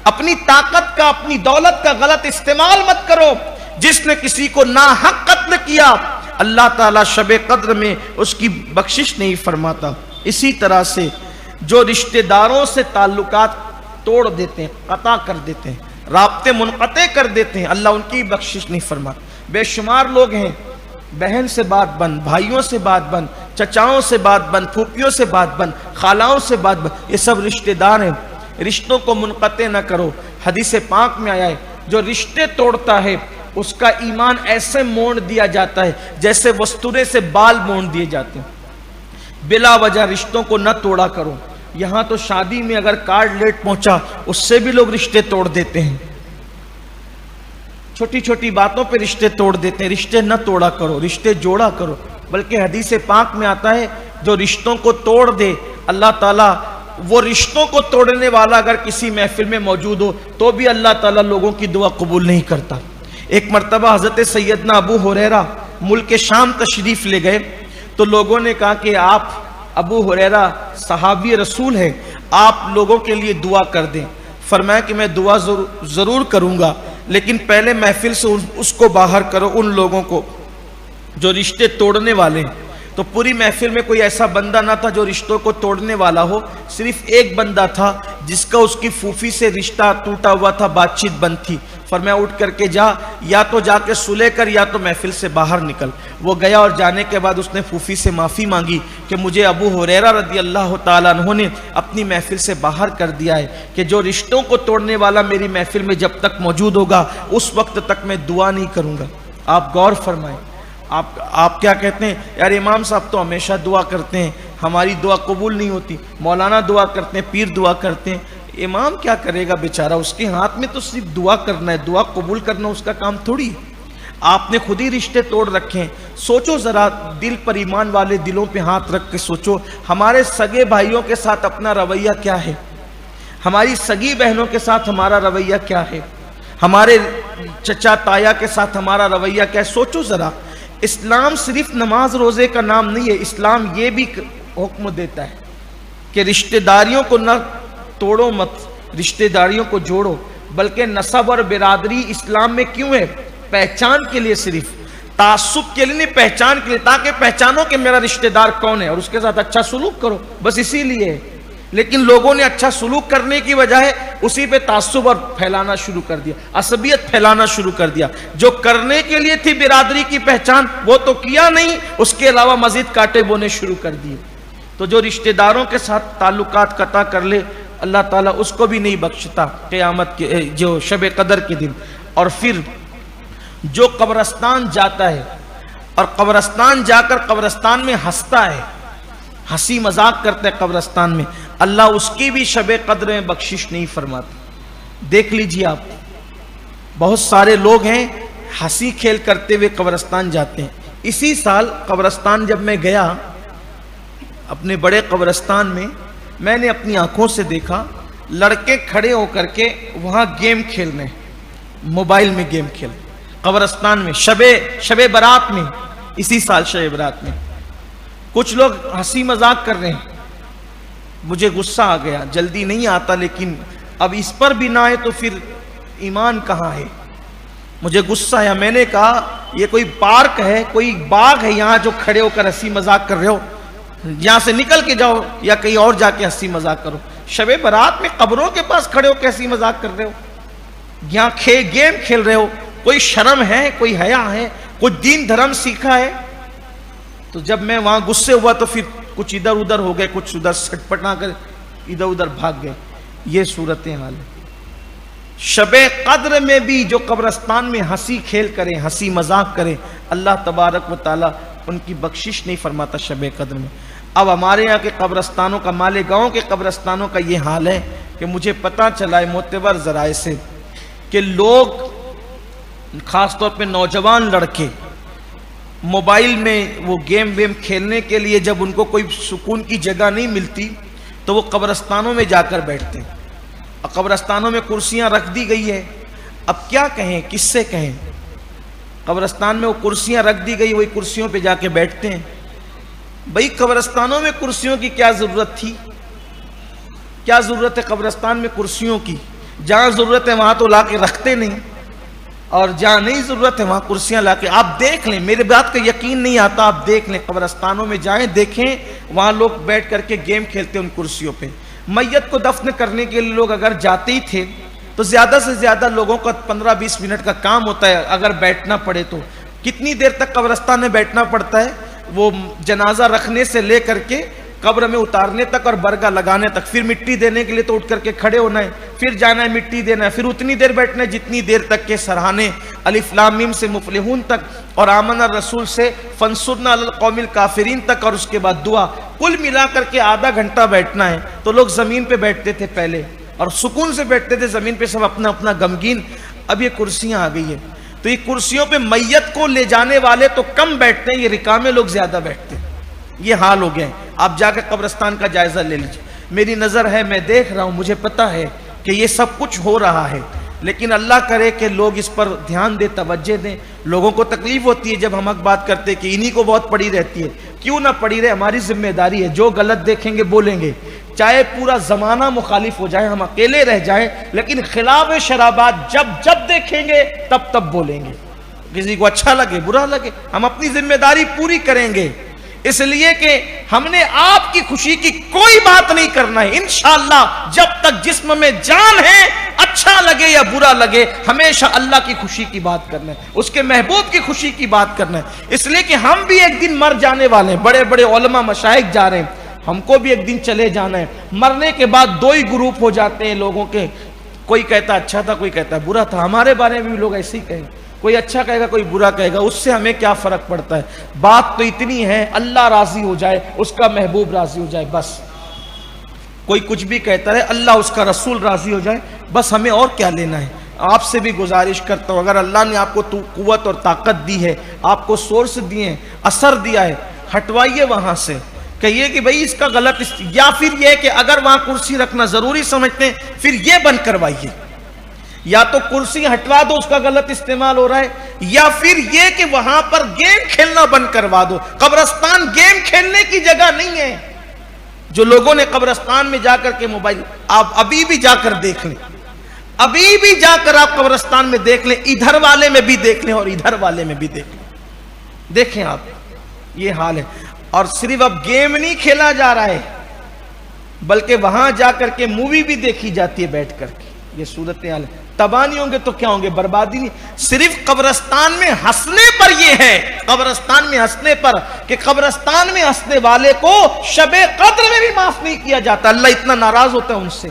اپنی طاقت کا اپنی دولت کا غلط استعمال مت کرو۔ جس نے کسی کو ناحق قتل کیا اللہ تعالیٰ شب قدر میں اس کی بخشش نہیں فرماتا۔ اسی طرح سے جو رشتہ داروں سے تعلقات توڑ دیتے ہیں، قطع کر دیتے ہیں، رابطے منقطع کر دیتے ہیں، اللہ ان کی بخشش نہیں فرماتا۔ بے شمار لوگ ہیں، بہن سے بات بند، بھائیوں سے بات بند، چچاؤں سے بات بند، پھوپھیوں سے بات بند، خالاؤں سے بات بند، یہ سب رشتہ دار ہیں۔ رشتوں کو منقطع نہ کرو۔ حدیث پاک میں آیا ہے جو رشتے توڑتا ہے اس کا ایمان ایسے موڑ دیا جاتا ہے جیسے وستورے سے بال موڑ دیے جاتے ہیں۔ بلا وجہ رشتوں کو نہ توڑا کرو۔ یہاں تو شادی میں اگر کارڈ لیٹ پہنچا اس سے بھی لوگ رشتے توڑ دیتے ہیں، چھوٹی چھوٹی باتوں پہ رشتے توڑ دیتے ہیں۔ رشتے نہ توڑا کرو، رشتے جوڑا کرو۔ بلکہ حدیث پاک میں آتا ہے جو رشتوں کو توڑ دے اللہ تعالیٰ، وہ رشتوں کو توڑنے والا اگر کسی محفل میں موجود ہو تو بھی اللہ تعالیٰ لوگوں کی دعا قبول نہیں کرتا۔ ایک مرتبہ حضرت سیدنا ابو ہریرہ ملک شام تشریف لے گئے تو لوگوں نے کہا کہ آپ ابو ہریرہ صحابی رسول ہیں، آپ لوگوں کے لیے دعا کر دیں۔ فرمایا کہ میں دعا ضرور کروں گا، لیکن پہلے محفل سے اس کو باہر کرو، ان لوگوں کو جو رشتے توڑنے والے ہیں۔ تو پوری محفل میں کوئی ایسا بندہ نہ تھا جو رشتوں کو توڑنے والا ہو، صرف ایک بندہ تھا جس کا اس کی پھوپھی سے رشتہ ٹوٹا ہوا تھا، بات چیت بند تھی۔ فرمایا اٹھ کر کے جا، یا تو جا کے صلح کر یا تو محفل سے باہر نکل۔ وہ گیا اور جانے کے بعد اس نے پھوپھی سے معافی مانگی کہ مجھے ابو ہریرہ رضی اللہ تعالیٰ عنہ نے اپنی محفل سے باہر کر دیا ہے کہ جو رشتوں کو توڑنے والا میری محفل میں جب تک موجود ہوگا اس وقت تک میں دعا نہیں کروں گا۔ آپ غور فرمائیں، آپ کیا کہتے ہیں یار امام صاحب تو ہمیشہ دعا کرتے ہیں، ہماری دعا قبول نہیں ہوتی، مولانا دعا کرتے ہیں، پیر دعا کرتے ہیں۔ امام کیا کرے گا بیچارہ، اس کے ہاتھ میں تو صرف دعا کرنا ہے، دعا قبول کرنا اس کا کام تھوڑی ہے۔ آپ نے خود ہی رشتے توڑ رکھے ہیں۔ سوچو ذرا، دل پر ایمان والے دلوں پہ ہاتھ رکھ کے سوچو، ہمارے سگے بھائیوں کے ساتھ اپنا رویہ کیا ہے، ہماری سگی بہنوں کے ساتھ ہمارا رویہ کیا ہے، ہمارے چچا تایا کے ساتھ ہمارا رویہ کیا ہے۔ سوچو ذرا، اسلام صرف نماز روزے کا نام نہیں ہے، اسلام یہ بھی حکم دیتا ہے کہ رشتہ داریوں کو نہ توڑو مت، رشتہ داریوں کو جوڑو۔ بلکہ نسب اور برادری اسلام میں کیوں ہے؟ پہچان کے لیے، صرف تعصب کے لیے نہیں، پہچان کے لیے، تاکہ پہچانو کہ میرا رشتہ دار کون ہے اور اس کے ساتھ اچھا سلوک کرو، بس اسی لیے۔ لیکن لوگوں نے اچھا سلوک کرنے کی بجائے اسی پہ تعصب اور پھیلانا شروع کر دیا، عصبیت پھیلانا شروع کر دیا۔ جو کرنے کے لیے تھی برادری کی پہچان وہ تو کیا نہیں، اس کے علاوہ مزید کاٹے بونے شروع کر دیے۔ تو جو رشتہ داروں کے ساتھ تعلقات قطع کر لے اللہ تعالیٰ اس کو بھی نہیں بخشتا قیامت کے جو شب قدر کے دن۔ اور پھر جو قبرستان جاتا ہے اور قبرستان جا کر قبرستان میں ہنستا ہے، ہنسی مذاق کرتا ہے قبرستان میں، اللہ اس کی بھی شب قدر میں بخشش نہیں فرماتا۔ دیکھ لیجئے آپ، بہت سارے لوگ ہیں ہنسی کھیل کرتے ہوئے قبرستان جاتے ہیں۔ اسی سال قبرستان جب میں گیا اپنے بڑے قبرستان میں نے اپنی آنکھوں سے دیکھا لڑکے کھڑے ہو کر کے وہاں گیم کھیل رہے ہیں، موبائل میں گیم کھیل، قبرستان میں شب برات میں، اسی سال شب برات میں کچھ لوگ ہنسی مذاق کر رہے ہیں۔ مجھے غصہ آ گیا، جلدی نہیں آتا لیکن اب اس پر بھی نہ آئے تو پھر ایمان کہاں ہے۔ مجھے غصہ آیا، میں نے کہا یہ کوئی پارک ہے، کوئی باغ ہے یہاں جو کھڑے ہو کر ہنسی مذاق کر رہے ہو؟ یہاں سے نکل کے جاؤ یا کہیں اور جا کے ہنسی مذاق کرو. شب برات میں قبروں کے پاس کھڑے ہو کے ہنسی مذاق کر رہے ہو, یہاں گیم کھیل رہے ہو. کوئی شرم ہے, کوئی حیا ہے, کوئی دین دھرم سیکھا ہے؟ تو جب میں وہاں غصے ہوا تو پھر کچھ ادھر ادھر ہو گئے, کچھ ادھر سٹپٹا کر ادھر ادھر بھاگ گئے. یہ صورتحال ہے. شب قدر میں بھی جو قبرستان میں ہنسی کھیل کریں, ہنسی مذاق کریں, اللہ تبارک و تعالیٰ ان کی بخشش نہیں فرماتا شب قدر میں. اب ہمارے یہاں کے قبرستانوں کا, مالیگاؤں کے قبرستانوں کا یہ حال ہے کہ مجھے پتہ چلا ہے معتبر ذرائع سے کہ لوگ خاص طور پہ نوجوان لڑکے موبائل میں وہ گیم ویم کھیلنے کے لیے جب ان کو کوئی سکون کی جگہ نہیں ملتی تو وہ قبرستانوں میں جا کر بیٹھتے ہیں. قبرستانوں میں کرسیاں رکھ دی گئی ہے. اب کیا کہیں, کس سے کہیں؟ قبرستان میں وہ کرسیاں رکھ دی گئی, وہی کرسیوں پہ جا کے بیٹھتے ہیں. بھئی قبرستانوں میں کرسیوں کی کیا ضرورت تھی؟ کیا ضرورت ہے قبرستان میں کرسیوں کی؟ جہاں ضرورت ہے وہاں تو لا کے رکھتے نہیں, اور جہاں نہیں ضرورت ہے وہاں کرسیاں لا کے. آپ دیکھ لیں, میرے بات کا یقین نہیں آتا, آپ دیکھ لیں, قبرستانوں میں جائیں دیکھیں, وہاں لوگ بیٹھ کر کے گیم کھیلتے ہیں ان کرسیوں پہ. میت کو دفن کرنے کے لیے لوگ اگر جاتے ہی تھے تو زیادہ سے زیادہ لوگوں کا 15-20 منٹ کا کام ہوتا ہے. اگر بیٹھنا پڑے تو کتنی دیر تک قبرستان میں بیٹھنا پڑتا ہے؟ وہ جنازہ رکھنے سے لے کر کے قبر میں اتارنے تک اور برگا لگانے تک. پھر مٹی دینے کے لیے تو اٹھ کر کے کھڑے ہونا ہے, پھر جانا ہے مٹی دینا ہے, پھر اتنی دیر بیٹھنا ہے جتنی دیر تک کے سرحانے الف لام میم سے مفلحون تک اور آمن الرسول سے فانصرنا علی القوم الکافرین تک, اور اس کے بعد دعا. کل ملا کر کے آدھا گھنٹہ بیٹھنا ہے. تو لوگ زمین پہ بیٹھتے تھے پہلے اور سکون سے بیٹھتے تھے زمین پہ, سب اپنا اپنا غمگین. اب یہ کرسیاں آ گئی ہیں تو یہ کرسیوں پہ میت کو لے جانے والے تو کم بیٹھتے ہیں, یہ رکامے لوگ زیادہ بیٹھتے ہیں. یہ حال ہو گئے ہیں. آپ جا کے قبرستان کا جائزہ لے لیجیے. میری نظر ہے, میں دیکھ رہا ہوں, مجھے پتہ ہے کہ یہ سب کچھ ہو رہا ہے, لیکن اللہ کرے کہ لوگ اس پر دھیان دیں, توجہ دیں. لوگوں کو تکلیف ہوتی ہے جب ہم حق بات کرتے کہ انہی کو بہت پڑی رہتی ہے. کیوں نہ پڑی رہے, ہماری ذمہ داری ہے. جو غلط دیکھیں گے بولیں گے, چاہے پورا زمانہ مخالف ہو جائے, ہم اکیلے رہ جائیں, لیکن خلاف شرابات جب دیکھیں گے تب بولیں گے. کسی کو اچھا لگے برا لگے, ہم اپنی ذمہ داری پوری کریں گے. اس لیے کہ ہم نے آپ کی خوشی کی کوئی بات نہیں کرنا ہے. انشاءاللہ جب تک جسم میں جان ہے, اچھا لگے یا برا لگے, ہمیشہ اللہ کی خوشی کی بات کرنا ہے, اس کے محبوب کی خوشی کی بات کرنا ہے. اس لیے کہ ہم بھی ایک دن مر جانے والے ہیں. بڑے بڑے علماء مشائخ جا رہے ہیں, ہم کو بھی ایک دن چلے جانا ہے. مرنے کے بعد دو ہی گروپ ہو جاتے ہیں لوگوں کے, کوئی کہتا اچھا تھا, کوئی کہتا برا تھا. ہمارے بارے میں بھی لوگ ایسے ہی کہیں, کوئی اچھا کہے گا کوئی برا کہے گا, اس سے ہمیں کیا فرق پڑتا ہے؟ بات تو اتنی ہے, اللہ راضی ہو جائے, اس کا محبوب راضی ہو جائے, بس. کوئی کچھ بھی کہتا ہے, اللہ اس کا رسول راضی ہو جائے, بس. ہمیں اور کیا لینا ہے؟ آپ سے بھی گزارش کرتا ہوں, اگر اللہ نے آپ کو قوت اور طاقت دی ہے, آپ کو سورس دیے ہیں, اثر دیا ہے, ہٹوائیے وہاں سے. کہیے کہ بھئی اس کا غلط, یا پھر یہ کہ اگر وہاں کرسی رکھنا ضروری سمجھتے ہیں, پھر یہ بند کروائیے. یا تو کرسی ہٹوا دو, اس کا غلط استعمال ہو رہا ہے, یا پھر یہ کہ وہاں پر گیم کھیلنا بند کروا دو. قبرستان گیم کھیلنے کی جگہ نہیں ہے. جو لوگوں نے قبرستان میں جا کر کے موبائل, آپ ابھی بھی جا کر دیکھ لیں, ابھی بھی جا کر آپ قبرستان میں دیکھ لیں, ادھر والے میں بھی دیکھ لیں اور ادھر والے میں بھی دیکھ لیں, دیکھیں آپ, یہ حال ہے. اور صرف اب گیم نہیں کھیلا جا رہا ہے, بلکہ وہاں جا کر کے مووی بھی دیکھی جاتی ہے بیٹھ کر کے. یہ صورتحال ہے. تباہ نہیں ہوں گے تو کیا ہوں گے؟ بربادی نہیں. صرف قبرستان میں ہنسنے پر یہ ہے, قبرستان میں ہنسنے پر, کہ قبرستان میں ہنسنے والے کو شب قدر میں بھی معاف نہیں کیا جاتا. اللہ اتنا ناراض ہوتا ہے ان سے.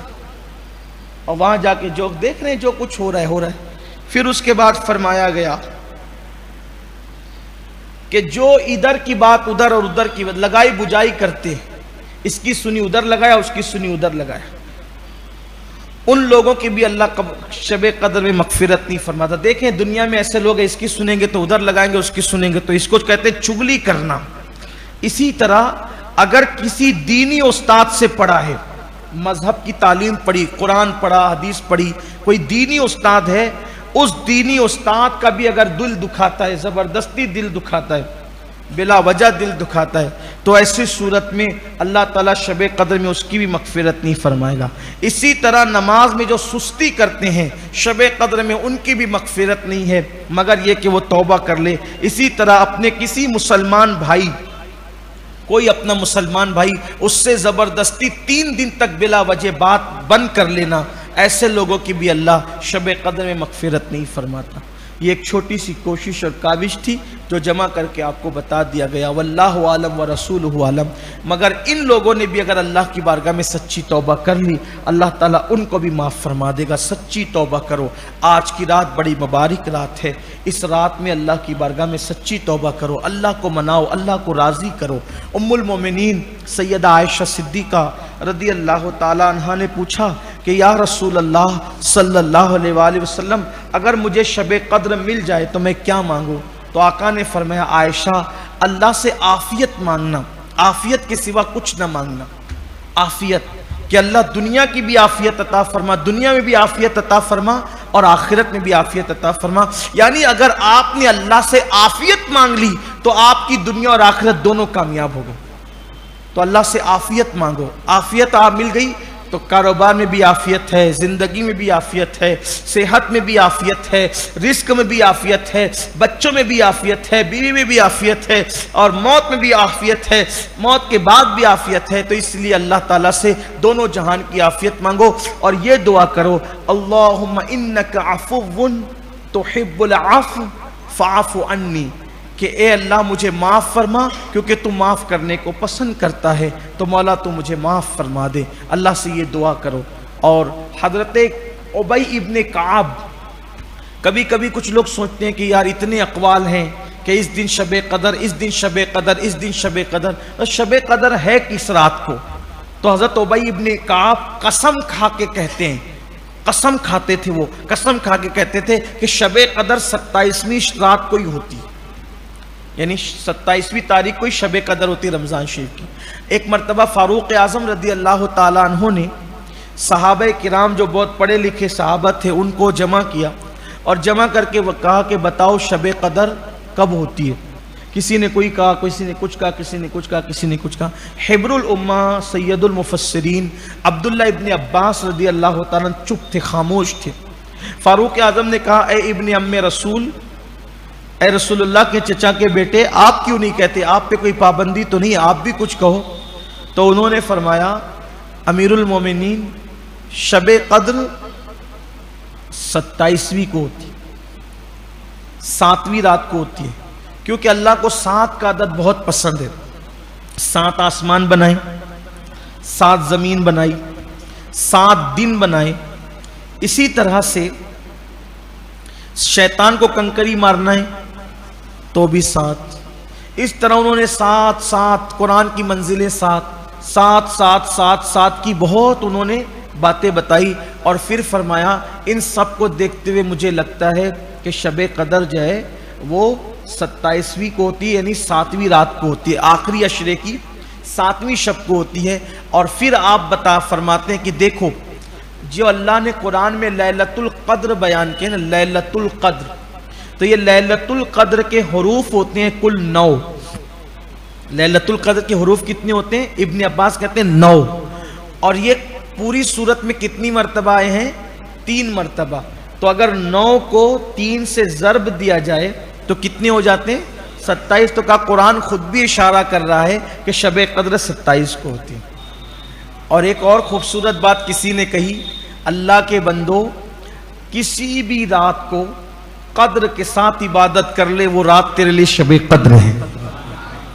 اور وہاں جا کے جو دیکھ رہے ہیں, جو کچھ ہو رہا ہے. پھر اس کے بعد فرمایا گیا کہ جو ادھر کی بات ادھر اور ادھر کی لگائی بجائی کرتے, اس کی سنی ادھر لگایا, اس کی سنی ادھر لگایا, ان لوگوں کی بھی اللہ شب قدر میں مغفرت نہیں فرماتا. دیکھیں دنیا میں ایسے لوگ ہیں, اس کی سنیں گے تو ادھر لگائیں گے, اس کی سنیں گے تو اس کو کہتے ہیں چغلی کرنا. اسی طرح اگر کسی دینی استاد سے پڑھا ہے, مذہب کی تعلیم پڑھی, قرآن پڑھا, حدیث پڑھی, کوئی دینی استاد ہے, اس دینی استاد کا بھی اگر دل دکھاتا ہے, زبردستی دل دکھاتا ہے, بلا وجہ دل دکھاتا ہے, تو ایسی صورت میں اللہ تعالیٰ شب قدر میں اس کی بھی مغفرت نہیں فرمائے گا. اسی طرح نماز میں جو سستی کرتے ہیں, شب قدر میں ان کی بھی مغفرت نہیں ہے, مگر یہ کہ وہ توبہ کر لے. اسی طرح اپنے کسی مسلمان بھائی کوئی اپنا مسلمان بھائی اس سے زبردستی 3 دن تک بلا وجہ بات بند کر لینا، ایسے لوگوں کی بھی اللہ شب قدر میں مغفرت نہیں فرماتا۔ یہ ایک چھوٹی سی کوشش اور کاوش تھی جو جمع کر کے آپ کو بتا دیا گیا، واللہ عالم ورسولہ عالم۔ مگر ان لوگوں نے بھی اگر اللہ کی بارگاہ میں سچی توبہ کر لی، اللہ تعالیٰ ان کو بھی معاف فرما دے گا۔ سچی توبہ کرو، آج کی رات بڑی مبارک رات ہے، اس رات میں اللہ کی بارگاہ میں سچی توبہ کرو، اللہ کو مناؤ، اللہ کو راضی کرو۔ ام المومنین سیدہ عائشہ صدیقہ رضی اللہ تعالیٰ عنہ نے پوچھا کہ یا رسول اللہ صلی اللہ علیہ وآلہ وسلم، اگر مجھے شب قدر مل جائے تو میں کیا مانگوں؟ تو آقا نے فرمایا عائشہ اللہ سے عافیت مانگنا، عافیت کے سوا کچھ نہ مانگنا۔ عافیت کہ اللہ دنیا کی بھی عافیت عطا فرما، دنیا میں بھی عافیت عطا فرما اور آخرت میں بھی عافیت عطا فرما۔ یعنی اگر آپ نے اللہ سے عافیت مانگ لی تو آپ کی دنیا اور آخرت دونوں کامیاب ہو گئے۔ تو اللہ سے عافیت مانگو، عافیت آپ مل گئی تو کاروبار میں بھی عافیت ہے، زندگی میں بھی عافیت ہے، صحت میں بھی عافیت ہے، رزق میں بھی عافیت ہے، بچوں میں بھی عافیت ہے، بیوی میں بھی عافیت ہے، اور موت میں بھی عافیت ہے، موت کے بعد بھی عافیت ہے۔ تو اس لیے اللہ تعالیٰ سے دونوں جہان کی عافیت مانگو اور یہ دعا کرو، اللہم انک عفو تحب العفو فاعف عنی، کہ اے اللہ مجھے معاف فرما کیونکہ تو معاف کرنے کو پسند کرتا ہے، تو مولا تو مجھے معاف فرما دے۔ اللہ سے یہ دعا کرو۔ اور حضرت ابی ابن کعب، کبھی کبھی کچھ لوگ سوچتے ہیں کہ یار اتنے اقوال ہیں کہ اس دن شب قدر، اس دن شب قدر، اس دن شب قدر، تو شب قدر ہے کس رات کو؟ تو حضرت ابی ابن کعب قسم کھا کے کہتے ہیں، قسم کھاتے تھے، وہ قسم کھا کے کہتے تھے کہ شب قدر 27ویں رات کو ہی ہوتی ہے، یعنی 27ویں تاریخ کو ہی شب قدر ہوتی رمضان شریف کی۔ ایک مرتبہ فاروق اعظم رضی اللہ تعالیٰ عنہ نے صحابہ کرام جو بہت پڑھے لکھے صحابہ تھے ان کو جمع کیا اور جمع کر کے وہ کہا کہ بتاؤ شب قدر کب ہوتی ہے؟ کسی نے کوئی کہا، کسی نے کچھ کہا، کسی نے کچھ کہا، کسی نے کچھ کہا۔ حبر الامہ سید المفسرین عبداللہ ابن عباس رضی اللہ تعالیٰ چپ تھے، خاموش تھے۔ فاروق اعظم نے کہا اے ابن ام رسول، اے رسول اللہ کے چچا کے بیٹے، آپ کیوں نہیں کہتے؟ آپ پہ کوئی پابندی تو نہیں، آپ بھی کچھ کہو۔ تو انہوں نے فرمایا امیر المومنین شب قدر 27ویں کو ہوتی ہے، 7ویں رات کو ہوتی ہے، کیونکہ اللہ کو 7 کا عدد بہت پسند ہے۔ 7 آسمان بنائے، 7 زمین بنائی، 7 دن بنائے، اسی طرح سے شیطان کو کنکری مارنا ہے تو بھی 7۔ اس طرح انہوں نے 7 قرآن کی منزلیں 7 کی بہت انہوں نے باتیں بتائی، اور پھر فرمایا ان سب کو دیکھتے ہوئے مجھے لگتا ہے کہ شب قدر جو ہے وہ 27ویں کو ہوتی ہے، یعنی 7ویں رات کو ہوتی ہے، آخری عشرے کی 7ویں شب کو ہوتی ہے۔ اور پھر آپ فرماتے ہیں کہ دیکھو جو اللہ نے قرآن میں لیلۃ القدر بیان کیا نا، لیلۃ القدر، تو یہ لیلۃ القدر کے حروف ہوتے ہیں کل 9۔ لیلۃ القدر کے حروف کتنے ہوتے ہیں؟ ابن عباس کہتے ہیں 9، اور یہ پوری صورت میں کتنی مرتبہ آئے ہیں؟ 3 مرتبہ۔ تو اگر 9 کو 3 سے ضرب دیا جائے تو کتنے ہو جاتے ہیں؟ 27۔ تو کہا قرآن خود بھی اشارہ کر رہا ہے کہ شب قدر 27 کو ہوتی ہے۔ اور ایک اور خوبصورت بات کسی نے کہی، اللہ کے بندو کسی بھی رات کو قدر کے ساتھ عبادت کر لے، وہ رات تیرے لیے شب قدر ہے۔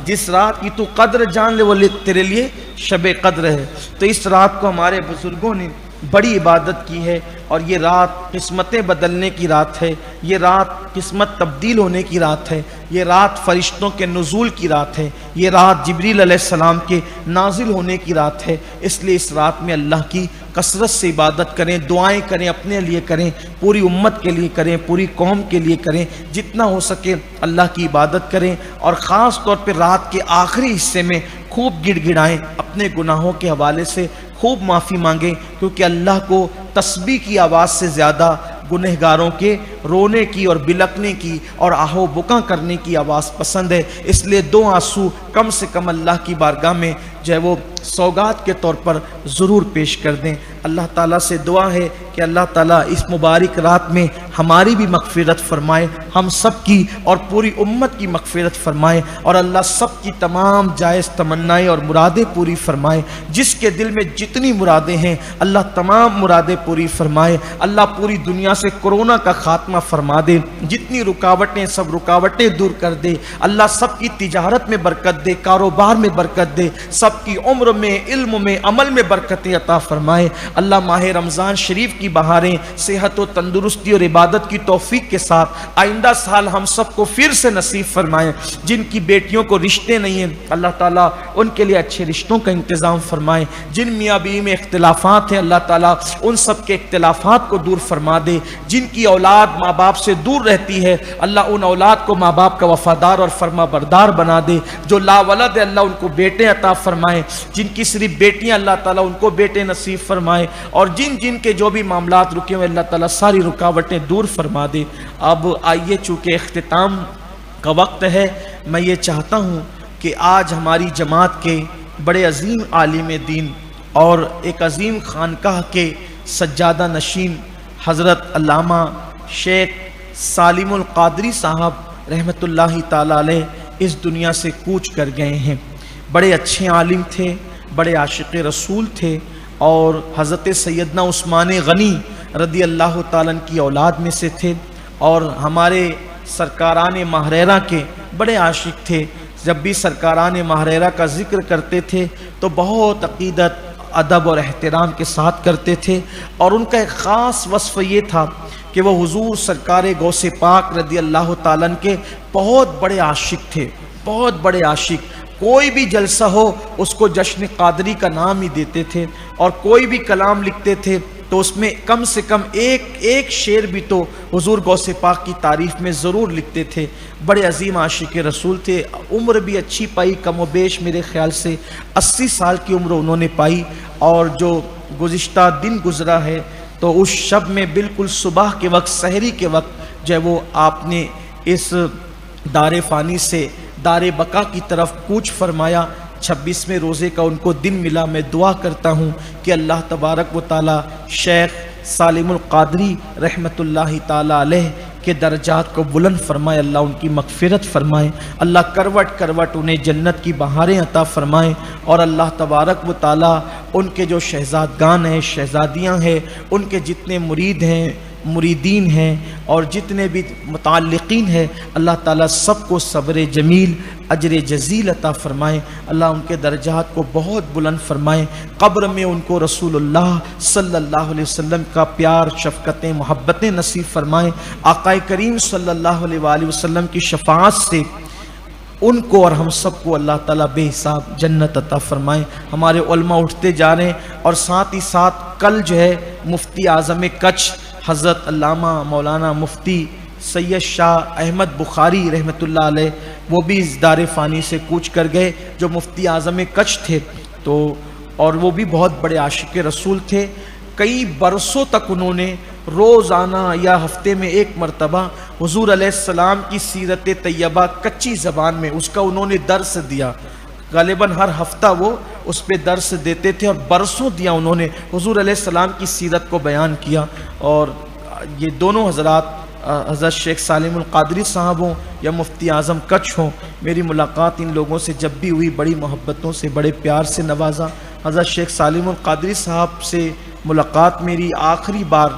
جس رات کی تو قدر جان لے وہ تیرے لیے شب قدر ہے۔ تو اس رات کو ہمارے بزرگوں نے بڑی عبادت کی ہے، اور یہ رات قسمتیں بدلنے کی رات ہے، یہ رات قسمت تبدیل ہونے کی رات ہے، یہ رات فرشتوں کے نزول کی رات ہے، یہ رات جبریل علیہ السلام کے نازل ہونے کی رات ہے۔ اس لیے اس رات میں اللہ کی کثرت سے عبادت کریں، دعائیں کریں، اپنے لیے کریں، پوری امت کے لیے کریں، پوری قوم کے لیے کریں، جتنا ہو سکے اللہ کی عبادت کریں، اور خاص طور پہ رات کے آخری حصے میں خوب گڑ گڑائیں، اپنے گناہوں کے حوالے سے خوب معافی مانگیں، کیونکہ اللہ کو تسبیح کی آواز سے زیادہ گنہگاروں کے رونے کی اور بلکنے کی اور آہو بکا کرنے کی آواز پسند ہے۔ اس لیے 2 آنسو کم سے کم اللہ کی بارگاہ میں جو ہے وہ سوگات کے طور پر ضرور پیش کر دیں۔ اللہ تعالیٰ سے دعا ہے کہ اللہ تعالیٰ اس مبارک رات میں ہماری بھی مغفرت فرمائے، ہم سب کی اور پوری امت کی مغفرت فرمائے، اور اللہ سب کی تمام جائز تمنائیں اور مرادیں پوری فرمائے۔ جس کے دل میں جتنی مرادیں ہیں اللہ تمام مرادیں پوری فرمائے۔ اللہ پوری دنیا سے کورونا کا خاتمہ فرما دے، جتنی رکاوٹیں سب رکاوٹیں دور کر دے۔ اللہ سب کی تجارت میں برکت دے، کاروبار میں برکت دے، سب کی عمر میں، علم میں، عمل میں برکتیں عطا فرمائے۔ اللہ ماہ رمضان شریف کی بہاریں صحت و تندرستی اور عبادت کی توفیق کے ساتھ آئندہ سال ہم سب کو پھر سے نصیب فرمائے۔ جن کی بیٹیوں کو رشتے نہیں ہیں اللہ تعالیٰ ان کے لیے اچھے رشتوں کا انتظام فرمائے۔ جن میاں بیوی میں اختلافات ہیں اللہ تعالیٰ ان سب کے اختلافات کو دور فرما دے۔ جن کی اولاد ماں باپ سے دور رہتی ہے اللہ ان اولاد کو ماں باپ کا وفادار اور فرما بردار بنا دے۔ جو لا ولد ہے اللہ ان کو بیٹے عطا فرمائے۔ جن کی صرف بیٹیاں اللہ تعالیٰ ان کو بیٹے نصیب فرمائے، اور جن کے جو بھی معاملات رکے ہوئے اللہ تعالیٰ ساری رکاوٹیں دور فرما دے۔ اب آئیے چونکہ اختتام کا وقت ہے، میں یہ چاہتا ہوں کہ آج ہماری جماعت کے بڑے عظیم عالم دین اور ایک عظیم خانقاہ کے سجادہ نشین حضرت علامہ شیخ سالم القادری صاحب رحمۃ اللہ تعالیٰ علیہ اس دنیا سے کوچ کر گئے ہیں۔ بڑے اچھے عالم تھے، بڑے عاشق رسول تھے، اور حضرت سیدنا عثمان غنی رضی اللہ تعالیٰ کی اولاد میں سے تھے، اور ہمارے سرکاران ماہریرہ کے بڑے عاشق تھے۔ جب بھی سرکاران ماہریرہ کا ذکر کرتے تھے تو بہت عقیدت، ادب اور احترام کے ساتھ کرتے تھے، اور ان کا ایک خاص وصف یہ تھا کہ وہ حضور سرکار غوث پاک رضی اللہ تعالیٰ کے بہت بڑے عاشق تھے، بہت بڑے عاشق۔ کوئی بھی جلسہ ہو اس کو جشن قادری کا نام ہی دیتے تھے، اور کوئی بھی کلام لکھتے تھے تو اس میں کم سے کم ایک شعر بھی تو حضور غوث پاک کی تعریف میں ضرور لکھتے تھے۔ بڑے عظیم عاشق رسول تھے، عمر بھی اچھی پائی، کم و بیش میرے خیال سے 80 سال کی عمر انہوں نے پائی، اور جو گزشتہ دن گزرا ہے تو اس شب میں بالکل صبح کے وقت، سحری کے وقت جو ہے وہ آپ نے اس دار فانی سے دار بقا کی طرف کوچ فرمایا۔ 26ویں روزے کا ان کو دن ملا۔ میں دعا کرتا ہوں کہ اللہ تبارک و تعالی شیخ سالم القادری رحمۃ اللہ تعالی علیہ کے درجات کو بلند فرمائے، اللہ ان کی مغفرت فرمائے، اللہ کروٹ کروٹ انہیں جنت کی بہاریں عطا فرمائے، اور اللہ تبارک و تعالی ان کے جو شہزادگان ہیں، شہزادیاں ہیں، ان کے جتنے مرید ہیں، مریدین ہیں، اور جتنے بھی متعلقین ہیں، اللہ تعالیٰ سب کو صبر جمیل، اجر جزیل عطا فرمائے، اللہ ان کے درجات کو بہت بلند فرمائے، قبر میں ان کو رسول اللہ صلی اللہ علیہ وسلم کا پیار، شفقتیں، محبتیں نصیب فرمائے، آقا کریم صلی اللہ علیہ وآلہ وسلم کی شفاعت سے ان کو اور ہم سب کو اللہ تعالیٰ بے حساب جنت عطا فرمائے۔ ہمارے علماء اٹھتے جا رہے ہیں، اور ساتھ ہی ساتھ کل جو ہے مفتی اعظم کچھ حضرت علامہ مولانا مفتی سید شاہ احمد بخاری رحمۃ اللہ علیہ وہ بھی اس دار فانی سے کوچ کر گئے، جو مفتی اعظم کچھ تھے، تو اور وہ بھی بہت بڑے عاشق رسول تھے۔ کئی برسوں تک انہوں نے روزانہ یا ہفتے میں ایک مرتبہ حضور علیہ السلام کی سیرت طیبہ کچی زبان میں اس کا انہوں نے درس دیا، غالباً ہر ہفتہ وہ اس پہ درس دیتے تھے، اور برسوں دیا انہوں نے حضور علیہ السلام کی سیرت کو بیان کیا۔ اور یہ دونوں حضرات، حضرت شیخ سالم القادری صاحب ہوں یا مفتی اعظم کچھ ہوں، میری ملاقات ان لوگوں سے جب بھی ہوئی بڑی محبتوں سے، بڑے پیار سے نوازا۔ حضرت شیخ سالم القادری صاحب سے ملاقات میری آخری بار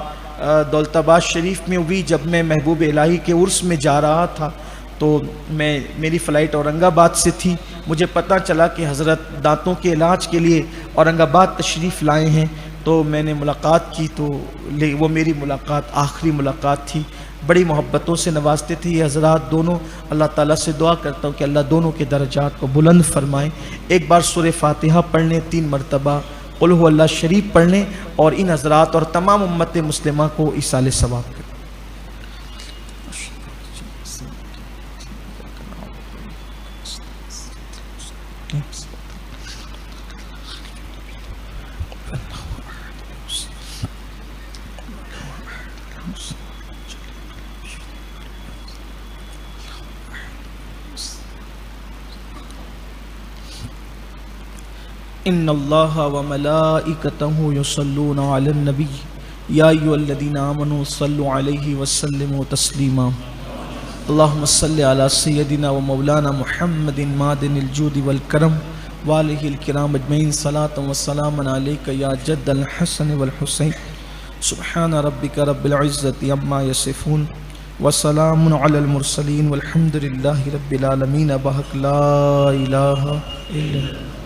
دولت آباد شریف میں ہوئی جب میں محبوب الہی کے عرس میں جا رہا تھا، تو میری فلائٹ اورنگ آباد سے تھی۔ مجھے پتہ چلا کہ حضرت دانتوں کے علاج کے لیے اورنگ آباد تشریف لائے ہیں، تو میں نے ملاقات کی، تو وہ میری ملاقات آخری ملاقات تھی۔ بڑی محبتوں سے نوازتے تھے یہ حضرات دونوں۔ اللہ تعالیٰ سے دعا کرتا ہوں کہ اللہ دونوں کے درجات کو بلند فرمائے۔ ایک بار سورہ فاتحہ پڑھ لیں، 3 مرتبہ قل هو اللہ شریف پڑھ لیں، اور ان حضرات اور تمام امت مسلمہ کو ایصال ثواب کریں۔ ان اللہ وملائکتہ یصلون علی النبی یا ایھا الذین آمنوا صلوا علیہ وسلموا تسلیما اللہم صلی علی سیدنا و مولانا محمد معدن الجود والکرم وآلہ الکرام اجمعین صلاۃ و سلام علیک یا جد الحسن والحسین سبحان ربک رب العزت عما یصفون وسلام علی المرسلین والحمد للہ رب العالمین بحق لا الہ الا اللہ.